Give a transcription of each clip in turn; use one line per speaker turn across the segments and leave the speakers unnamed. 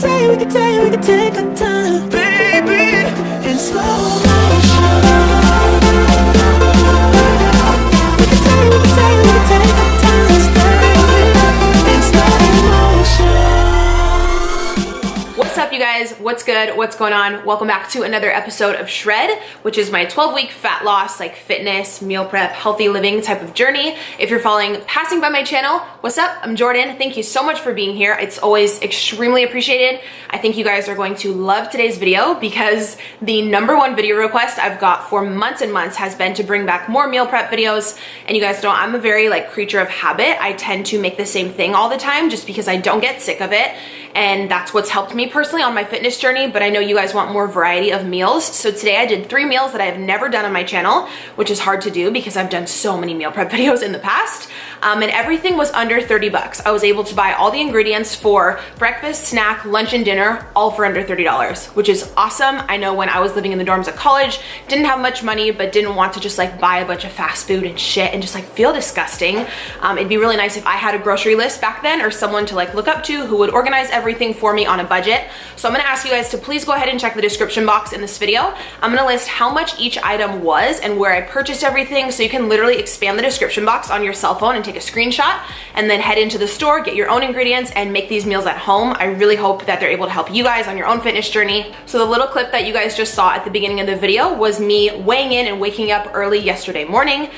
could take our time, baby, in slow motion. We could take our time, baby, in slow motion.
What's up, you guys? What's good? What's going on? Welcome back to another episode of Shred, which is my 12-week fat loss, like fitness, meal prep, healthy living type of journey. If you're passing by my channel, what's up? I'm Jordan. Thank you so much for being here. It's always extremely appreciated. I think you guys are going to love today's video because the #1 video request I've got for months and months has been to bring back more meal prep videos. And you guys know I'm a very creature of habit. I tend to make the same thing all the time just because I don't get sick of it. And that's what's helped me personally on my fitness journey, but I know you guys want more variety of meals. So today I did 3 meals that I have never done on my channel, which is hard to do because I've done so many meal prep videos in the past. And everything was under 30 bucks. I was able to buy all the ingredients for breakfast, snack, lunch, and dinner, all for under $30, which is awesome. I know when I was living in the dorms at college, didn't have much money, but didn't want to just buy a bunch of fast food and shit and just feel disgusting. It'd be really nice if I had a grocery list back then or someone to look up to who would organize everything for me on a budget. So I'm gonna ask you guys to please go ahead and check the description box in this video. I'm gonna list how much each item was and where I purchased everything, so you can literally expand the description box on your cell phone and take a screenshot and then head into the store, get your own ingredients, and make these meals at home. I really hope that they're able to help you guys on your own fitness journey. So the little clip that you guys just saw at the beginning of the video was me weighing in and waking up early yesterday morning.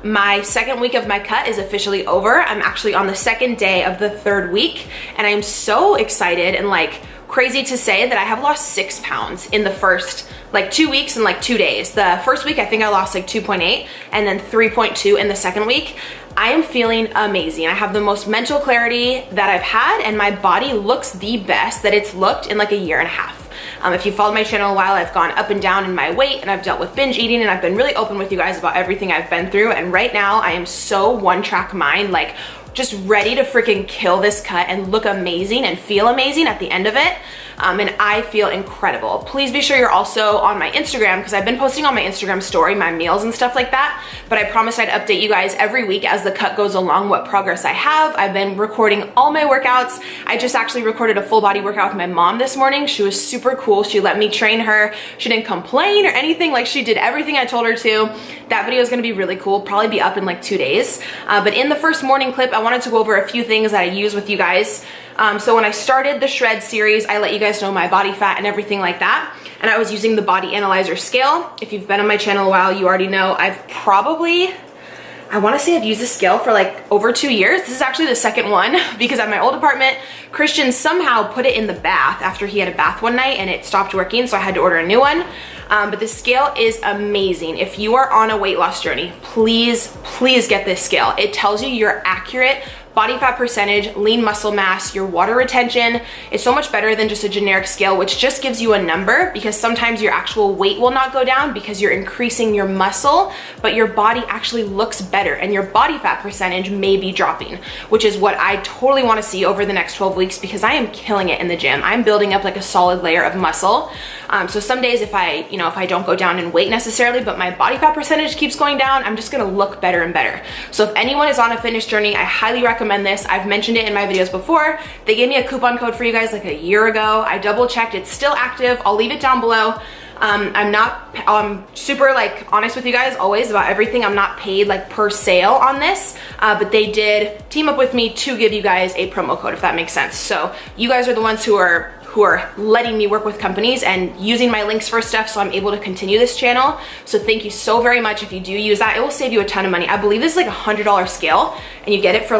My second week of my cut is officially over. I'm actually on the second day of the 3rd week, and I'm so excited and crazy to say that I have lost 6 pounds in the first 2 weeks and 2 days. The first week I think I lost 2.8 and then 3.2 in the second week. I am feeling amazing. I have the most mental clarity that I've had, and my body looks the best that it's looked in a year and a half. If you followed my channel a while, I've gone up and down in my weight, and I've dealt with binge eating, and I've been really open with you guys about everything I've been through. And right now I am so one-track mind, just ready to freaking kill this cut and look amazing and feel amazing at the end of it. And I feel incredible. Please be sure you're also on my Instagram, because I've been posting on my Instagram story my meals and stuff like that, but I promised I'd update you guys every week as the cut goes along what progress I have. I've been recording all my workouts. I just actually recorded a full body workout with my mom this morning. She was super cool. She let me train her. She didn't complain or anything. She did everything I told her to. That video is gonna be really cool, probably be up in 2 days. But in the first morning clip, I wanted to go over a few things that I use with you guys. So when I started the Shred series, I let you guys know my body fat and everything like that. And I was using the Body Analyzer scale. If you've been on my channel a while, you already know I wanna say I've used this scale for over 2 years. This is actually the second one because at my old apartment, Christian somehow put it in the bath after he had a bath one night and it stopped working, so I had to order a new one. But the scale is amazing. If you are on a weight loss journey, please get this scale. It tells you your accurate body fat percentage, lean muscle mass, your water retention. It's so much better than just a generic scale, which just gives you a number, because sometimes your actual weight will not go down because you're increasing your muscle, but your body actually looks better and your body fat percentage may be dropping, which is what I totally want to see over the next 12 weeks because I am killing it in the gym. I'm building up a solid layer of muscle. So some days if I don't go down in weight necessarily, but my body fat percentage keeps going down, I'm just gonna look better and better. So if anyone is on a fitness journey, I highly recommend this. I've mentioned it in my videos before. They gave me a coupon code for you guys a year ago. I double checked, it's still active. I'll leave it down below. I'm super honest with you guys always about everything. I'm not paid per sale on this, but they did team up with me to give you guys a promo code, if that makes sense. So you guys are the ones who are letting me work with companies and using my links for stuff, so I'm able to continue this channel. So thank you so very much. If you do use that, it will save you a ton of money. I believe this is $100 scale, and you get it for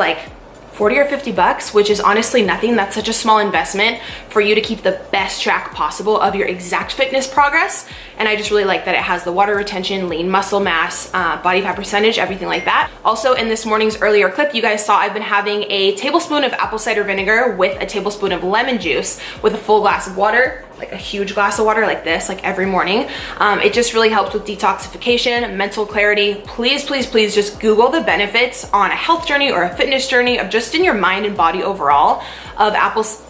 40 or 50 bucks, which is honestly nothing. That's such a small investment for you to keep the best track possible of your exact fitness progress. And I just really like that it has the water retention, lean muscle mass, body fat percentage, everything like that. Also in this morning's earlier clip, you guys saw I've been having a tablespoon of apple cider vinegar with a tablespoon of lemon juice with a full glass of water, a huge glass of water like this, every morning. It just really helps with detoxification, mental clarity. Please just Google the benefits on a health journey or a fitness journey of just in your mind and body overall of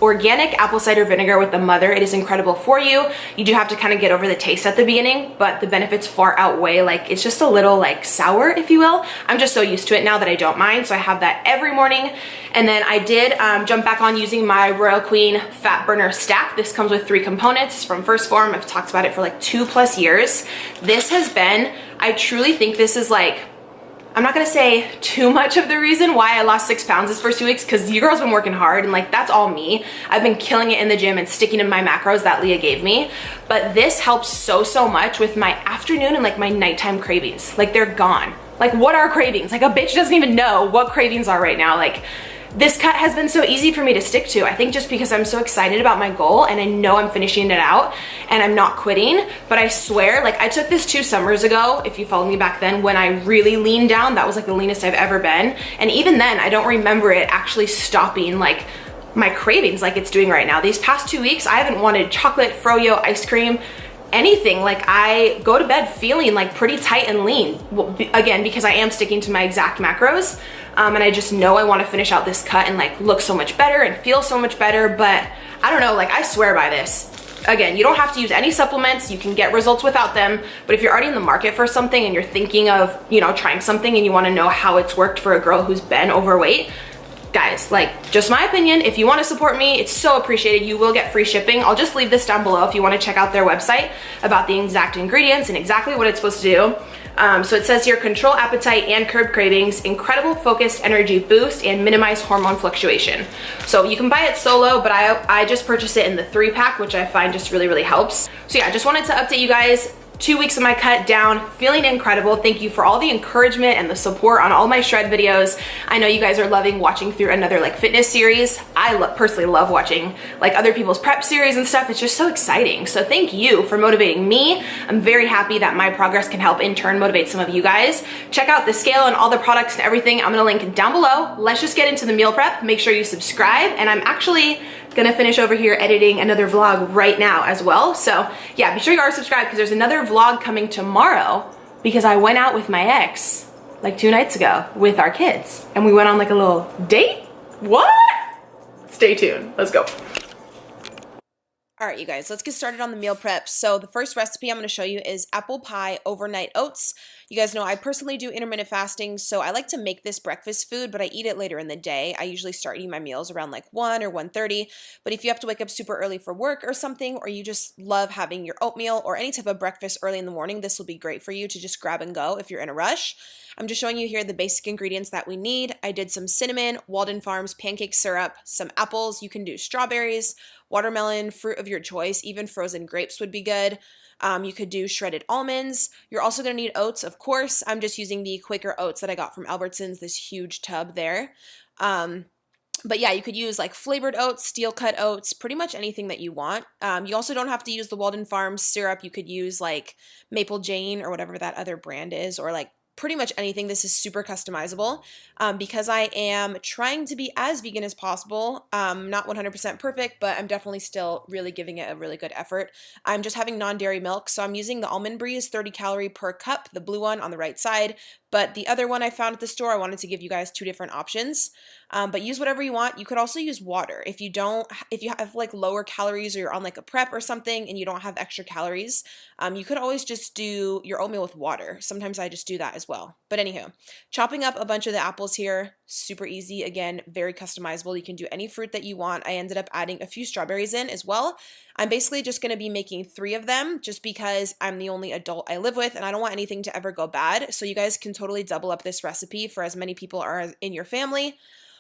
organic apple cider vinegar with the mother. It is incredible for you. You do have to kind of get over the taste at the beginning, but the benefits far outweigh. Like, it's just a little like sour, if you will. I'm just so used to it now that I don't mind. So I have that every morning. And then I did jump back on using my Royal Queen Fat Burner Stack. This comes with 3 components from 1st Phorm. I've talked about it for like 2+ years. This has been, I truly think this is like, I'm not gonna say too much of the reason why I lost 6 pounds this first 2 weeks, because your girl's been working hard and like that's all me. I've been killing it in the gym and sticking to my macros that Leah gave me. But this helps so much with my afternoon and like my nighttime cravings. Like, they're gone. Like, what are cravings? Like, a bitch doesn't even know what cravings are right now. Like, this cut has been so easy for me to stick to. I think just because I'm so excited about my goal and I know I'm finishing it out and I'm not quitting. But I swear, like, I took this 2 summers ago, if you followed me back then, when I really leaned down. That was like the leanest I've ever been. And even then, I don't remember it actually stopping like my cravings like it's doing right now. These past 2 weeks, I haven't wanted chocolate, froyo, ice cream, anything. Like, I go to bed feeling like pretty tight and lean. Well, again, because I am sticking to my exact macros. And I just know I want to finish out this cut and like look so much better and feel so much better. But I don't know, like, I swear by this. Again, you don't have to use any supplements. You can get results without them. But if you're already in the market for something and you're thinking of, you know, trying something and you want to know how it's worked for a girl who's been overweight, guys, like, just my opinion, if you want to support me, it's so appreciated. You will get free shipping. I'll just leave this down below if you want to check out their website about the exact ingredients and exactly what it's supposed to do. So it says here, control appetite and curb cravings, incredible focused energy boost, and minimize hormone fluctuation. So you can buy it solo, but I just purchased it in the 3-pack, which I find just really helps. So yeah, I just wanted to update you guys. 2 weeks of my cut down, feeling incredible. Thank you for all the encouragement and the support on all my shred videos. I know you guys are loving watching through another like fitness series. I personally love watching like other people's prep series and stuff. It's just so exciting. So thank you for motivating me. I'm very happy that my progress can help in turn motivate some of you guys. Check out the scale and all the products and everything. I'm gonna link down below. Let's just get into the meal prep. Make sure you subscribe, and I'm actually gonna finish over here editing another vlog right now as well. So yeah, be sure you are subscribed, because there's another vlog coming tomorrow, because I went out with my ex like 2 nights ago with our kids and we went on like a little date. What? Stay tuned. Let's go. All right, you guys, let's get started on the meal prep. So the first recipe I'm going to show you is apple pie overnight oats. You guys know I personally do intermittent fasting, so I like to make this breakfast food, but I eat it later in the day. I usually start eating my meals around like 1 or 1:30, but if you have to wake up super early for work or something, or you just love having your oatmeal or any type of breakfast early in the morning, this will be great for you to just grab and go if you're in a rush. I'm just showing you here the basic ingredients that we need. I did some cinnamon, Walden Farms pancake syrup, some apples. You can do strawberries, watermelon, fruit of your choice, even frozen grapes would be good. You could do shredded almonds. You're also going to need oats, of course. I'm just using the Quaker oats that I got from Albertsons, this huge tub there. But yeah, you could use like flavored oats, steel cut oats, pretty much anything that you want. You also don't have to use the Walden Farms syrup. You could use like Maple Jane or whatever that other brand is, or like pretty much anything. This is super customizable. Because I am trying to be as vegan as possible. Not 100% perfect, but I'm definitely still really giving it a really good effort. I'm just having non-dairy milk, so I'm using the Almond Breeze 30 calorie per cup, the blue one on the right side. But the other one I found at the store, I wanted to give you guys 2 different options. But use whatever you want. You could also use water. If you have like lower calories, or you're on like a prep or something and you don't have extra calories, you could always just do your oatmeal with water. Sometimes I just do that as well. But anywho, chopping up a bunch of the apples here, super easy. Again, very customizable. You can do any fruit that you want. I ended up adding a few strawberries in as well. I'm basically just going to be making 3 of them just because I'm the only adult I live with and I don't want anything to ever go bad. So you guys can totally double up this recipe for as many people are in your family.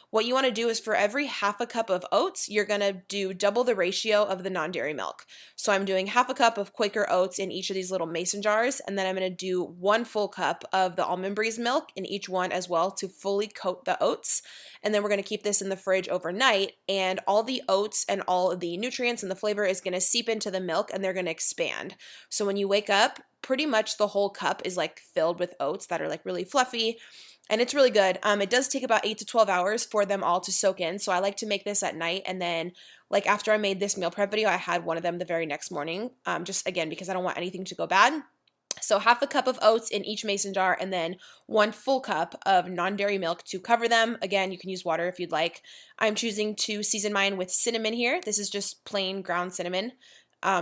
What you want to do is for every half a cup of oats, you're going to do double the ratio of the non-dairy milk. So I'm doing half a cup of Quaker oats in each of these little mason jars, and then I'm going to do 1 full cup of the Almond Breeze milk in each one as well to fully coat the oats. And then we're going to keep this in the fridge overnight, and all the oats and all of the nutrients and the flavor is going to seep into the milk and they're going to expand. So when you wake up, pretty much the whole cup is like filled with oats that are like really fluffy. And it's really good. It does take about 8 to 12 hours for them all to soak in. So I like to make this at night. And then like after I made this meal prep video, I had one of them the very next morning. Just again, because I don't want anything to go bad. So half a cup of oats in each mason jar, and then 1 full cup of non-dairy milk to cover them. Again, you can use water if you'd like. I'm choosing to season mine with cinnamon here. This is just plain ground cinnamon.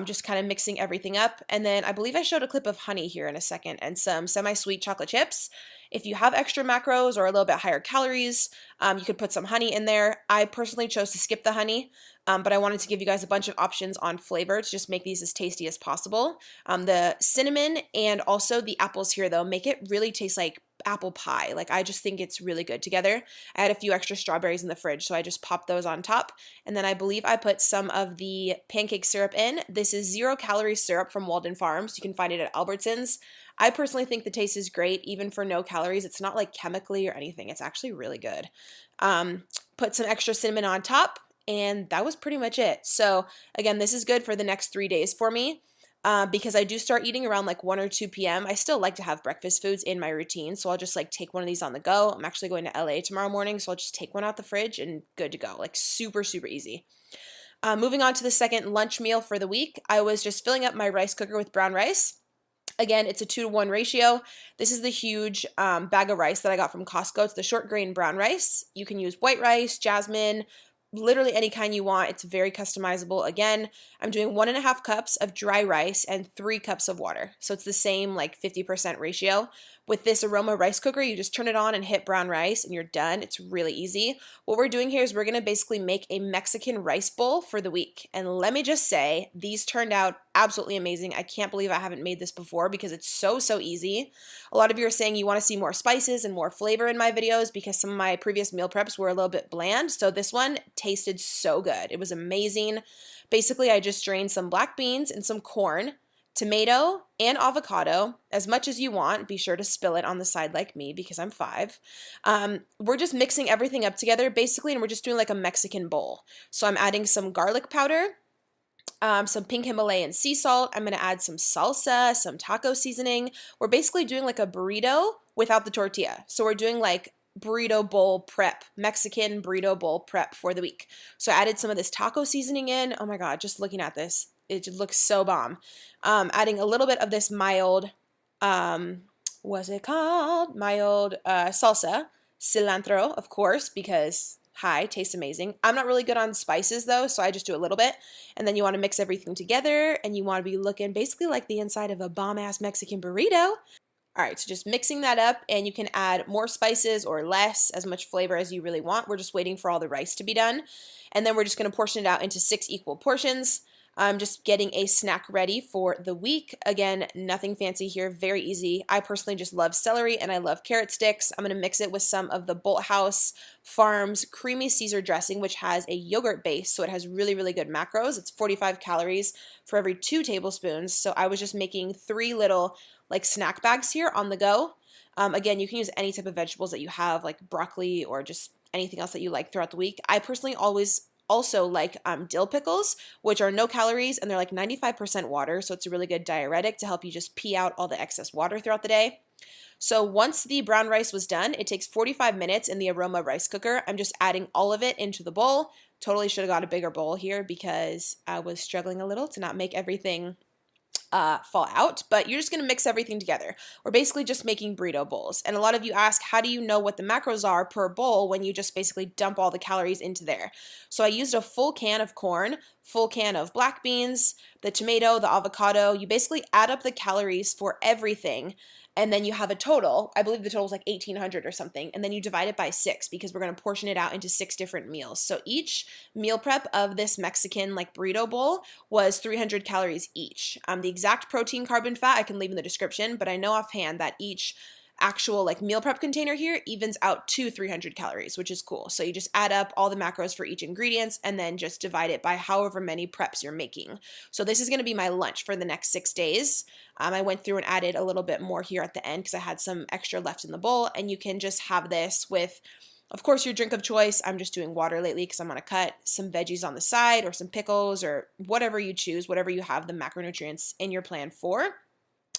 Just kind of mixing everything up. And then I believe I showed a clip of honey here in a second, and some semi-sweet chocolate chips. If you have extra macros or a little bit higher calories, you could put some honey in there. I personally chose to skip the honey, but I wanted to give you guys a bunch of options on flavor to just make these as tasty as possible. The cinnamon and also the apples here, though, make it really taste like apple pie. Like, I just think it's really good together. I had a few extra strawberries in the fridge, so I just popped those on top. And then I believe I put some of the pancake syrup in. This is 0-calorie syrup from Walden Farms. You can find it at Albertsons. I personally think the taste is great, even for no calories. It's not like chemically or anything. It's actually really good. Put some extra cinnamon on top, and that was pretty much it. So again, this is good for the next 3 days for me. Because I do start eating around like 1 or 2 p.m. I still like to have breakfast foods in my routine, so I'll just like take one of these on the go. I'm actually going to LA tomorrow morning, so I'll just take one out the fridge and good to go. Like, super, super easy. Moving on to the second lunch meal for the week, I was just filling up my rice cooker with brown rice. Again, it's a 2-to-1 ratio. This is the huge bag of rice that I got from Costco. It's the short grain brown rice. You can use white rice, jasmine, literally any kind you want. It's very customizable. Again, I'm doing 1.5 cups of dry rice and 3 cups of water. So it's the same like 50% ratio. With this Aroma rice cooker, you just turn it on and hit brown rice and you're done. It's really easy. What we're doing here is we're going to basically make a Mexican rice bowl for the week. And let me just say, these turned out absolutely amazing. I can't believe I haven't made this before because it's so, so easy. A lot of you are saying you want to see more spices and more flavor in my videos because some of my previous meal preps were a little bit bland. So this one tasted so good. It was amazing. Basically, I just drained some black beans and some corn, tomato, and avocado, as much as you want. Be sure to spill it on the side like me because I'm 5. We're just mixing everything up together basically, and we're just doing like a Mexican bowl. So I'm adding some garlic powder, some pink Himalayan sea salt. I'm going to add some salsa, some taco seasoning. We're basically doing like a burrito without the tortilla. So we're doing like burrito bowl prep, Mexican burrito bowl prep for the week. So I added some of this taco seasoning in. Oh my God, just looking at this, it just looks so bomb. Adding a little bit of this mild, what's it called? Mild salsa, cilantro, of course, because hi, tastes amazing. I'm not really good on spices though, so I just do a little bit. And then you want to mix everything together and you want to be looking basically like the inside of a bomb-ass Mexican burrito. All right, so just mixing that up, and you can add more spices or less, as much flavor as you really want. We're just waiting for all the rice to be done. And then we're just going to portion it out into 6 equal portions. I'm just getting a snack ready for the week. Again, nothing fancy here, very easy. I personally just love celery and I love carrot sticks. I'm going to mix it with some of the Bolthouse Farms Creamy Caesar dressing, which has a yogurt base, so it has really, really good macros. It's 45 calories for every 2 tablespoons. So I was just making 3 little like snack bags here on the go. Again, you can use any type of vegetables that you have, like broccoli or just anything else that you like throughout the week. I personally also like dill pickles, which are no calories and they're like 95% water, so it's a really good diuretic to help you just pee out all the excess water throughout the day. So once the brown rice was done, it takes 45 minutes in the Aroma rice cooker. I'm just adding all of it into the bowl. Totally should have got a bigger bowl here because I was struggling a little to not make everything fall out, but you're just going to mix everything together. We're basically just making burrito bowls. And a lot of you ask, how do you know what the macros are per bowl when you just basically dump all the calories into there? So I used a full can of corn, full can of black beans, the tomato, the avocado. You basically add up the calories for everything, and then you have a total. I believe the total is like 1,800 or something, and then you divide it by 6 because we're going to portion it out into 6 different meals. So each meal prep of this Mexican like burrito bowl was 300 calories each. The exact protein, carb, and fat I can leave in the description, but I know offhand that each actual like meal prep container here evens out to 300 calories, which is cool. So you just add up all the macros for each ingredients and then just divide it by however many preps you're making. So this is going to be my lunch for the next 6 days. I went through and added a little bit more here at the end because I had some extra left in the bowl, and you can just have this with, of course, your drink of choice. I'm just doing water lately because I'm going to cut some veggies on the side or some pickles or whatever you choose, whatever you have the macronutrients in your plan for.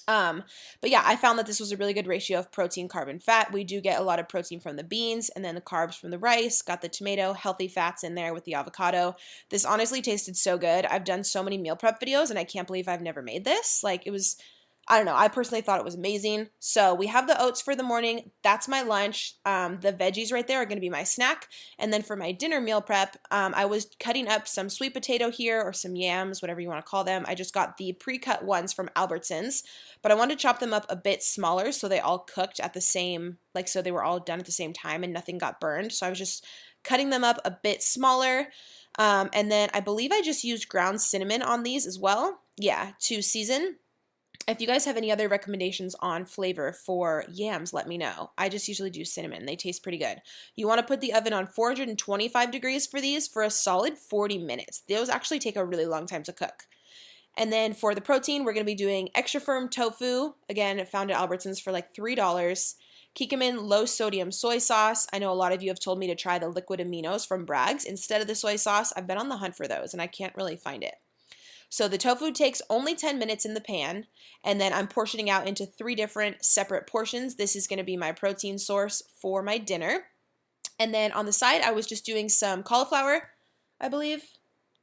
But yeah, I found that this was a really good ratio of protein, carb, and fat. We do get a lot of protein from the beans and then the carbs from the rice, got the tomato, healthy fats in there with the avocado. This honestly tasted so good. I've done so many meal prep videos and I can't believe I've never made this. Like, it was I don't know. I personally thought it was amazing. So we have the oats for the morning. That's my lunch. The veggies right there are going to be my snack. And then for my dinner meal prep, I was cutting up some sweet potato here or some yams, whatever you want to call them. I just got the pre-cut ones from Albertsons, but I wanted to chop them up a bit smaller so they all cooked at the same, like so they were all done at the same time and nothing got burned. So I was just cutting them up a bit smaller. And then I believe I just used ground cinnamon on these as well. Yeah, to season. If you guys have any other recommendations on flavor for yams, let me know. I just usually do cinnamon. They taste pretty good. You want to put the oven on 425 degrees for these for a solid 40 minutes. Those actually take a really long time to cook. And then for the protein, we're going to be doing extra firm tofu. Again, found at Albertsons for like $3. Kikkoman low sodium soy sauce. I know a lot of you have told me to try the liquid aminos from Bragg's instead of the soy sauce. I've been on the hunt for those and I can't really find it. So the tofu takes only 10 minutes in the pan, and then I'm portioning out into 3 different separate portions. This is going to be my protein source for my dinner. And then on the side, I was just doing some cauliflower, I believe.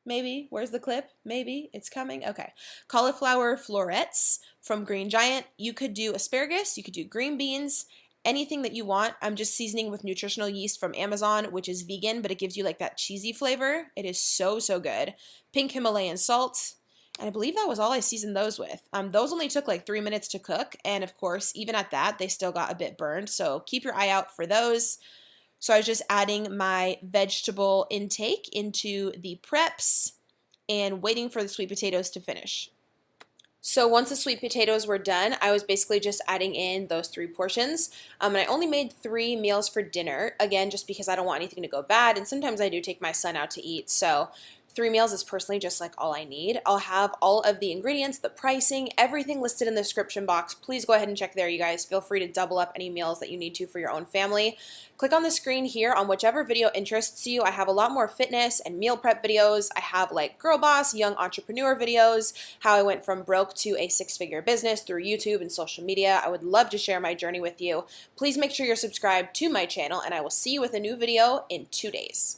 Maybe. Where's the clip? Maybe. It's coming. Okay. Cauliflower florets from Green Giant. You could do asparagus. You could do green beans. Anything that you want. I'm just seasoning with nutritional yeast from Amazon, which is vegan, but it gives you like that cheesy flavor. It is so, so good. Pink Himalayan salt. And I believe that was all I seasoned those with. Those only took like 3 minutes to cook. And of course, even at that, they still got a bit burned. So keep your eye out for those. So I was just adding my vegetable intake into the preps and waiting for the sweet potatoes to finish. So once the sweet potatoes were done, I was basically just adding in those 3 portions. And I only made 3 meals for dinner, again, just because I don't want anything to go bad. And sometimes I do take my son out to eat. So 3 meals is personally just like all I need. I'll have all of the ingredients, the pricing, everything listed in the description box. Please go ahead and check there, you guys. Feel free to double up any meals that you need to for your own family. Click on the screen here on whichever video interests you. I have a lot more fitness and meal prep videos. I have like girl boss, young entrepreneur videos, how I went from broke to a 6-figure business through YouTube and social media. I would love to share my journey with you. Please make sure you're subscribed to my channel, and I will see you with a new video in 2 days.